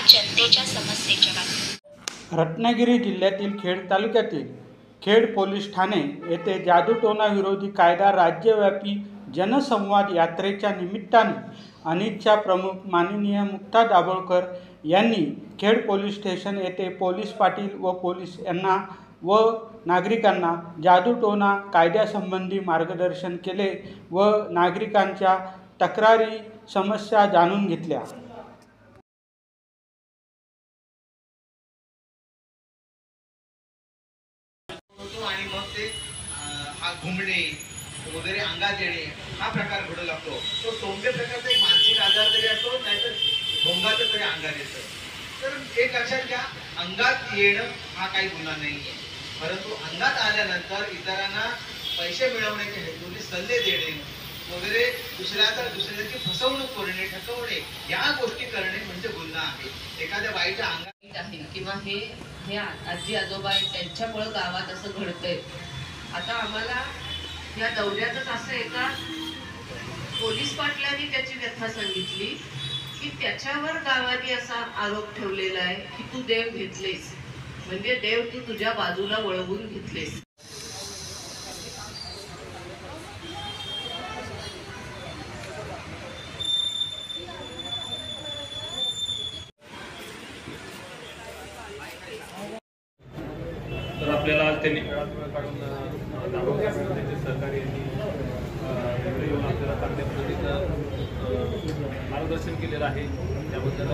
जनतेच्या समस्येच्या बातम्या। रत्नागिरी जिल्ह्यातील खेड तालुक्यातील खेड पोलीस ठाणे येथे जादूटोणा विरोधी कायदा राज्यव्यापी जनसंवाद यात्रेच्या निमित्ताने अनिच्छा प्रमुख माननीय मुक्ता दाभोळकर यांनी खेड पोलीस स्टेशन येथे पोलीस पाटील व पोलीस यांना व नागरिकांना जादूटोणा कायद्यासंबंधी मार्गदर्शन केले व नागरिकांच्या तक्रारी समस्या जाणून घेतल्या। आणि मग ते हा घुमणे वगैरे अंगात येणे हा प्रकार घडू लागतो। तो सौम्य प्रकारचा एक मानसिक आजार तरी असतो, नाहीतर भोंगाचं तरी अंगात येतं। तर एक लक्षात घ्या, अंगात येणं हा काही गुन्हा नाहीये, परंतु अंगात आल्यानंतर इतरांना पैसे मिळवण्याच्या हेतूने सल्ले देणे वगैरे दुसऱ्याची फसवणूक करणे, ठकवणे या गोष्टी करणे म्हणजे गुन्हा आहे। एखाद्या बाईच्या अंगात आहे किंवा हे आजी आजोबा आहेत त्यांच्यामुळे गावात असं घडतंय। आता आम्हाला या दौऱ्यातच असं एका पोलीस पाटलांनी त्याची व्यथा सांगितली की त्याच्यावर गावाने असा आरोप ठेवलेला आहे की तू देव घेतलेस, म्हणजे देव तू तुझ्या बाजूला वळवून घेतलेस। तर आपल्याला आज त्यांनी काढून त्यांचे सहकारी यांनी येऊन आपल्याला चांगल्या पद्धतीचं मार्गदर्शन केलेलं आहे। त्याबद्दल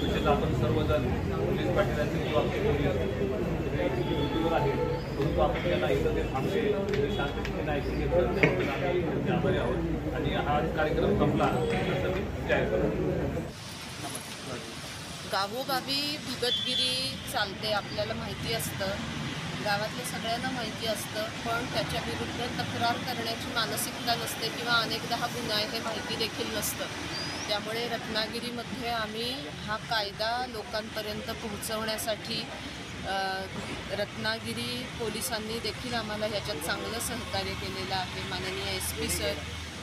विशेष आपण सर्वजण पोलीस पाटीलांचे किंवा ड्युटीवर आहे, परंतु आपण त्यांना इथं ते थांबले शांततेने ऐकून घेतलं त्याबद्दल आम्ही आभारी आहोत आणि हा कार्यक्रम संपला असं मी जाहीर करतो। गावोगावी भगतगिरी चालते, आपल्याला माहिती असतं, गावातल्या सगळ्यांना माहिती असतं, पण त्याच्या विरुद्ध तक्रार करण्याची मानसिकता नसते किंवा अनेकदा हा गुन्हा आहे हे माहिती देखील नसतं। त्यामुळे रत्नागिरीमध्ये आम्ही हा कायदा लोकांपर्यंत पोहोचवण्यासाठी रत्नागिरी पोलिसांनी देखील आम्हाला ह्याच्यात चांगलं सहकार्य केलेलं आहे। माननीय SP सर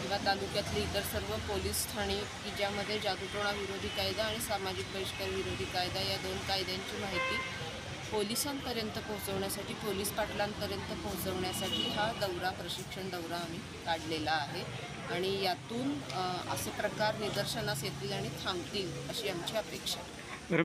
किंवा तालुक्यातले इतर सर्व पोलीस ठाणे की ज्यामध्ये जादूटोणा विरोधी कायदा आणि सामाजिक बहिष्कार विरोधी कायदा या दोन कायद्यांची माहिती पोलिसांपर्यंत पोहोचवण्यासाठी, पोलीस पाटलांपर्यंत पोहोचवण्यासाठी हा प्रशिक्षण दौरा आम्ही काढलेला आहे आणि यातून असे प्रकार निदर्शनास येतील आणि थांबतील अशी आमची अपेक्षा आहे।